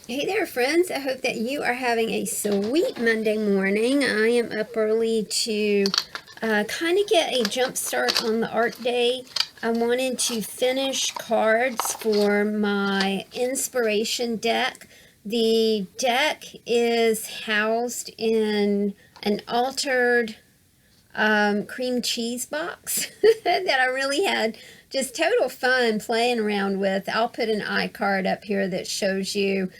Hey there, friends. I hope that you are having a sweet Monday morning. I am up early to kind of get a jump start on the art day. I wanted to finish cards for my inspiration deck. The deck is housed in an altered cream cheese box that I really had just total fun playing around with. I'll put an iCard up here that shows you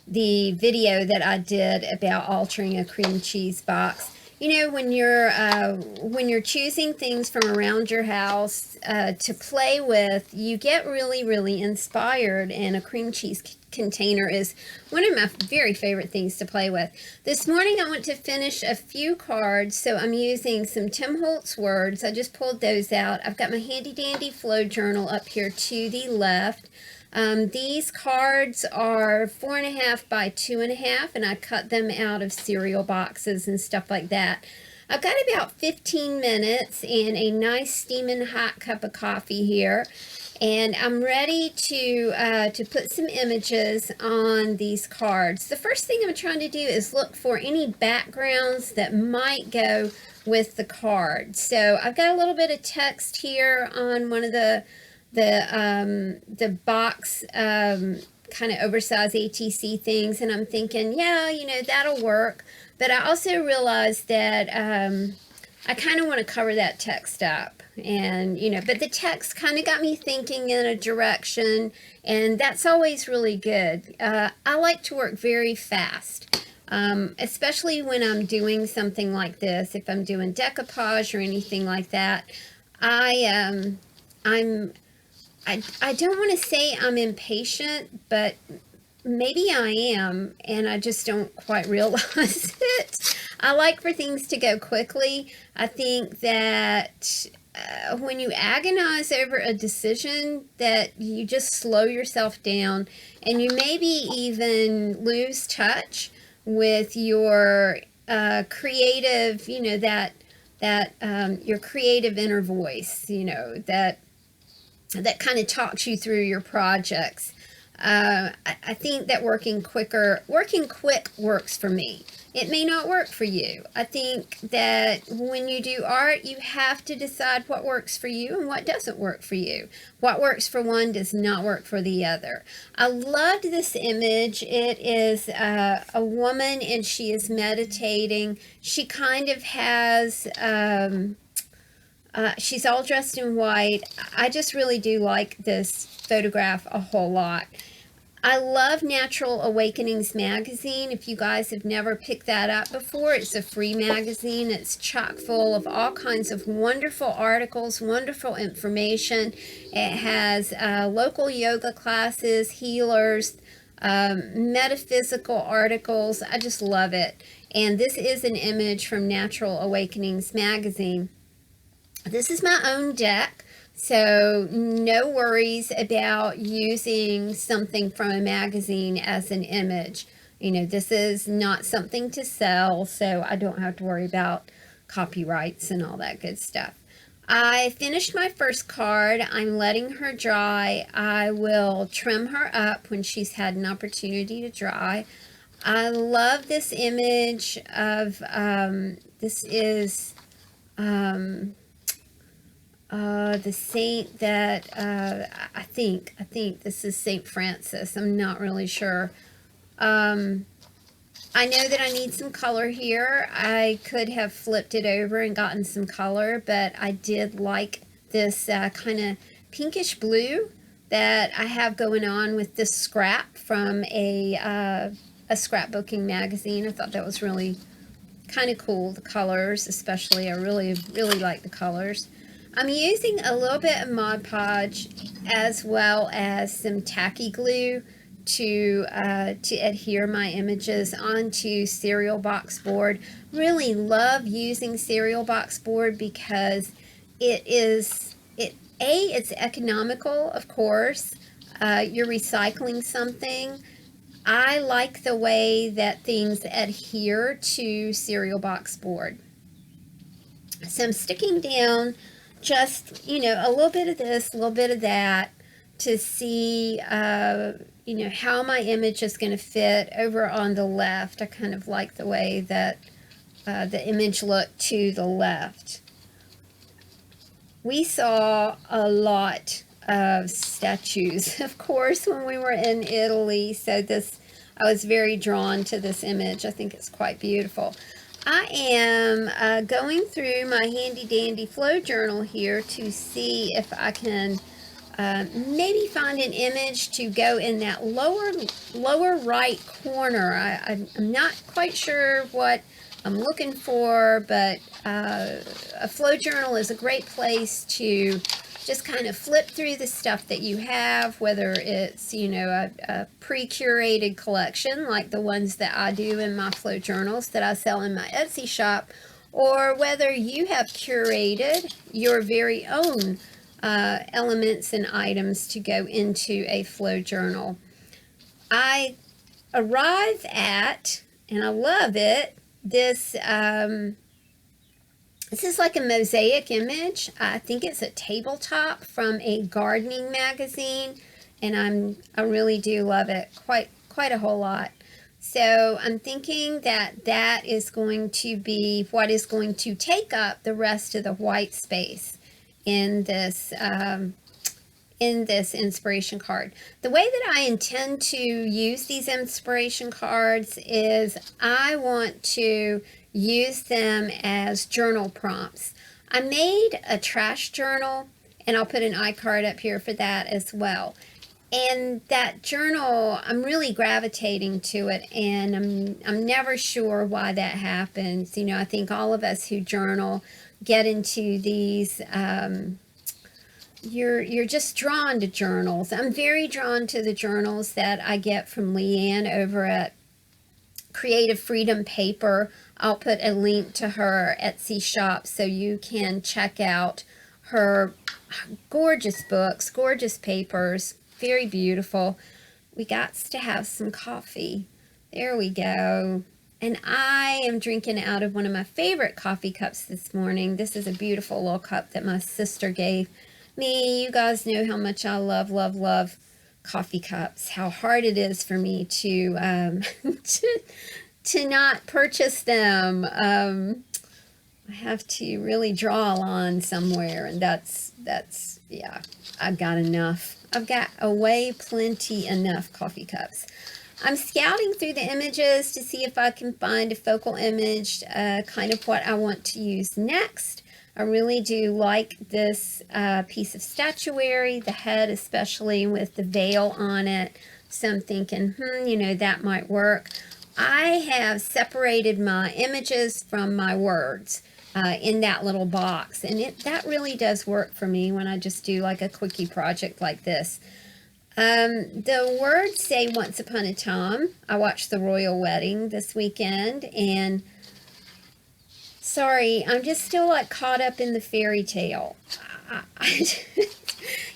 the video that I did about altering a cream cheese box. You know, when you're choosing things from around your house to play with, you get really inspired, and a cream cheese container is one of my very favorite things to play with. This morning I want to finish a few cards, so I'm using some Tim Holtz words. I just pulled those out. I've got my handy dandy flow journal up here to the left. These cards are 4.5 by 2.5, and I cut them out of cereal boxes and stuff like that. I've got about 15 minutes and a nice steaming hot cup of coffee here, and I'm ready to put some images on these cards. The first thing I'm trying to do is look for any backgrounds that might go with the card. So I've got a little bit of text here on one of the box kind of oversized ATC things, and I'm thinking, yeah, you know, that'll work. But I also realized that I kind of want to cover that text up, and you know, but the text kind of got me thinking in a direction, and that's always really good. I like to work very fast. Especially when I'm doing something like this, if I'm doing decoupage or anything like that, I'm I don't want to say I'm impatient, but maybe I am, and I just don't quite realize it. I like for things to go quickly. I think that when you agonize over a decision, that you just slow yourself down, and you maybe even lose touch with your creative, you know, that your creative inner voice, you know, that kind of talks you through your projects. I think that working quick works for me. It may not work for you. I think that when you do art, you have to decide what works for you and what doesn't work for you. What works for one does not work for the other. I loved this image. It is a woman, and she is meditating. She kind of has... she's all dressed in white. I just really do like this photograph a whole lot. I love Natural Awakenings magazine. If you guys have never picked that up before, it's a free magazine. It's chock full of all kinds of wonderful articles, wonderful information. It has local yoga classes, healers, metaphysical articles. I just love it. And this is an image from Natural Awakenings magazine. This is my own deck, so no worries about using something from a magazine as an image. You know, this is not something to sell, so I don't have to worry about copyrights and all that good stuff. I finished my first card. I'm letting her dry. I will trim her up when she's had an opportunity to dry. I love this image of, this is... the saint that I think this is Saint Francis. I'm not really sure. I know that I need some color here. I could have flipped it over and gotten some color, but I did like this kind of pinkish blue that I have going on with this scrap from a scrapbooking magazine. I thought that was really kind of cool. The colors, especially, I really like the colors. I'm using a little bit of Mod Podge as well as some tacky glue to adhere my images onto cereal box board. Really love using cereal box board because it's economical, of course. You're recycling something. I like the way that things adhere to cereal box board. So I'm sticking down just, you know, a little bit of this, a little bit of that to see, you know, how my image is going to fit over on the left. I kind of like the way that the image looked to the left. We saw a lot of statues, of course, when we were in Italy. So I was very drawn to this image. I think it's quite beautiful. I am going through my handy dandy flow journal here to see if I can maybe find an image to go in that lower right corner. I'm not quite sure what I'm looking for, but a flow journal is a great place to just kind of flip through the stuff that you have, whether it's, you know, a pre-curated collection like the ones that I do in my flow journals that I sell in my Etsy shop, or whether you have curated your very own elements and items to go into a flow journal. I arrive at, and I love it, this is like a mosaic image. I think it's a tabletop from a gardening magazine, and I really do love it quite a whole lot. So I'm thinking that that is going to be what is going to take up the rest of the white space in this inspiration card. The way that I intend to use these inspiration cards is I want to use them as journal prompts. I made a trash journal, and I'll put an iCard up here for that as well. And that journal, I'm really gravitating to it, and I'm never sure why that happens. You know, I think all of us who journal get into these you're just drawn to journals. I'm very drawn to the journals that I get from Leanne over at Creative Freedom Paper. I'll put a link to her Etsy shop so you can check out her gorgeous books, gorgeous papers, very beautiful. We got to have some coffee. There we go. And I am drinking out of one of my favorite coffee cups this morning. This is a beautiful little cup that my sister gave me. You guys know how much I love coffee cups, how hard it is for me to to not purchase them. I have to really draw a line somewhere, and that's yeah, I've got enough. I've got plenty enough coffee cups. I'm scouting through the images to see if I can find a focal image, kind of what I want to use next. I really do like this piece of statuary, the head especially with the veil on it. So I'm thinking, you know, that might work. I have separated my images from my words in that little box, and that really does work for me when I just do like a quickie project like this. The words say once upon a time. I watched the royal wedding this weekend, and sorry, I'm just still like caught up in the fairy tale.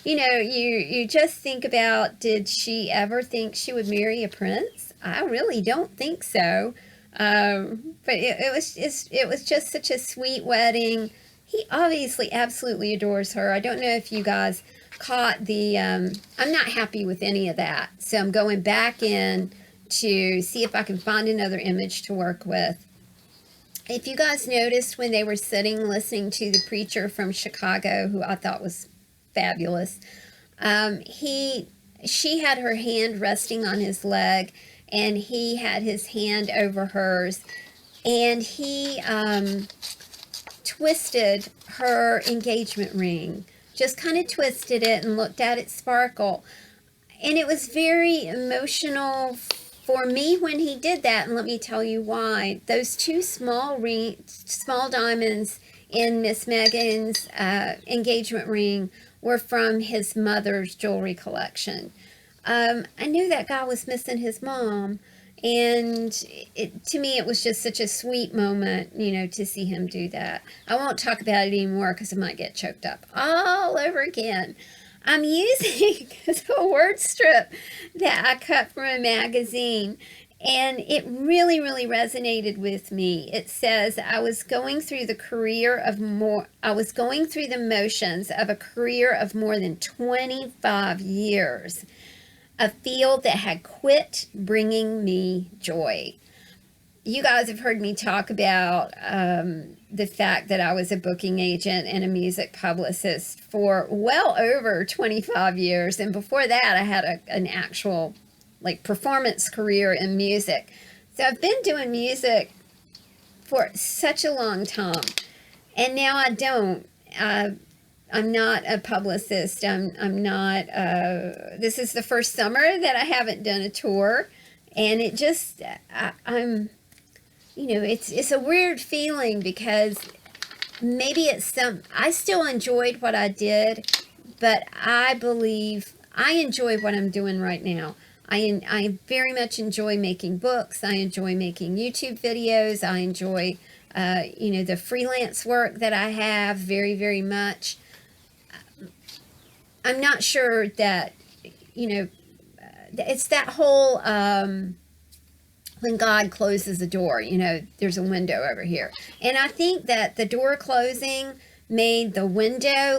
You know, you just think about, did she ever think she would marry a prince? I really don't think so. But it was just such a sweet wedding. He obviously absolutely adores her. I don't know if you guys caught the, I'm not happy with any of that. So I'm going back in to see if I can find another image to work with. If you guys noticed when they were sitting listening to the preacher from Chicago, who I thought was fabulous, she had her hand resting on his leg, and he had his hand over hers, and he twisted her engagement ring, just kind of twisted it and looked at it sparkle. And it was very emotional for me when he did that, and let me tell you why. Those two small diamonds in Miss Megan's engagement ring were from his mother's jewelry collection. I knew that guy was missing his mom, and to me it was just such a sweet moment, you know, to see him do that. I won't talk about it anymore because I might get choked up all over again. I'm using a word strip that I cut from a magazine, And it really, really resonated with me. It says, I was going through the motions of a career of more than 25 years, a field that had quit bringing me joy. You guys have heard me talk about the fact that I was a booking agent and a music publicist for well over 25 years. And before that, I had an actual performance career in music. So I've been doing music for such a long time. And now I don't. I'm not a publicist. I'm not, this is the first summer that I haven't done a tour. And it just, I'm, it's a weird feeling because maybe I still enjoyed what I did, but I believe I enjoy what I'm doing right now. I very much enjoy making books. I enjoy making YouTube videos. I enjoy, the freelance work that I have very, very much. I'm not sure that, it's that whole, when God closes a door, there's a window over here. And I think that the door closing made the window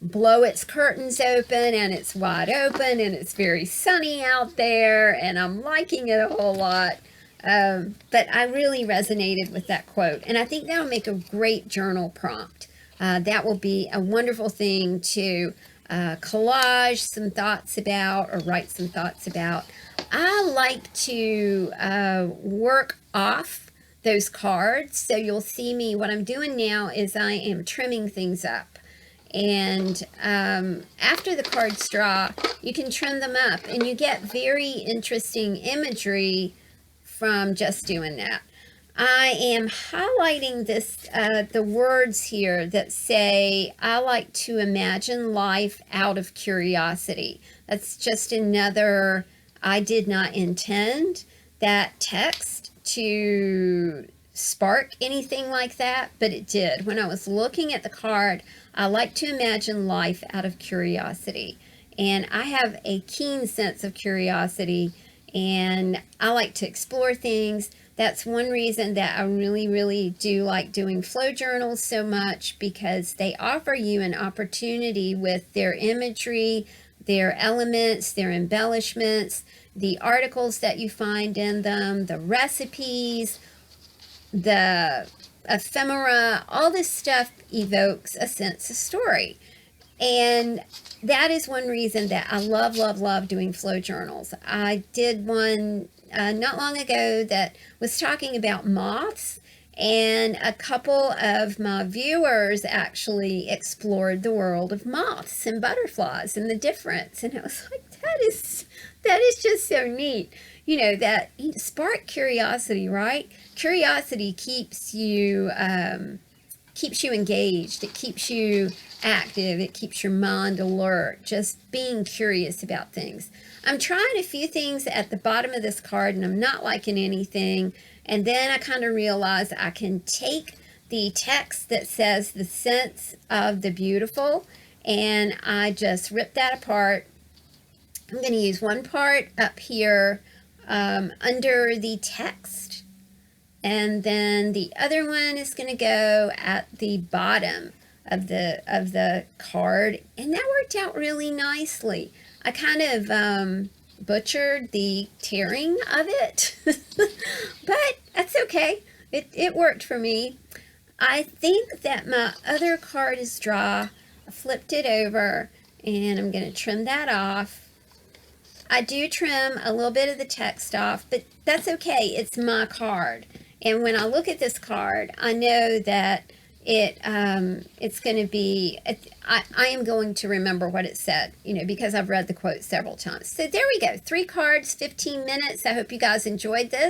blow its curtains open, and it's wide open, and it's very sunny out there, and I'm liking it a whole lot. But I really resonated with that quote, and I think that'll make a great journal prompt. That will be a wonderful thing to collage some thoughts about or write some thoughts about. I like to work off those cards. So you'll see me, what I'm doing now is I am trimming things up. And after the cards draw, you can trim them up, and you get very interesting imagery from just doing that. I am highlighting the words here that say, I like to imagine life out of curiosity. That's just another, I did not intend that text to spark anything like that, but it did. When I was looking at the card, I like to imagine life out of curiosity. And I have a keen sense of curiosity, and I like to explore things. That's one reason that I really, really do like doing flow journals so much, because they offer you an opportunity with their imagery, their elements, their embellishments, the articles that you find in them, the recipes, the ephemera, all this stuff evokes a sense of story. And that is one reason that I love, love, love doing flow journals. I did one not long ago that was talking about moths, and a couple of my viewers actually explored the world of moths and butterflies and the difference. And I was like, that is just so neat. That spark curiosity, right? Curiosity keeps you engaged. It keeps you active. It keeps your mind alert, just being curious about things. I'm trying a few things at the bottom of this card, and I'm not liking anything. And then I kind of realized I can take the text that says the sense of the beautiful, and I just rip that apart. I'm going to use one part up here under the text, and then the other one is going to go at the bottom of the card, and that worked out really nicely. I kind of butchered the tearing of it, but that's okay. It worked for me. I think that my other card is dry. I flipped it over, and I'm going to trim that off. I do trim a little bit of the text off, but that's okay. It's my card. And when I look at this card, I know that it's going to be, I am going to remember what it said, because I've read the quote several times. So there we go. 3 cards, 15 minutes. I hope you guys enjoyed this.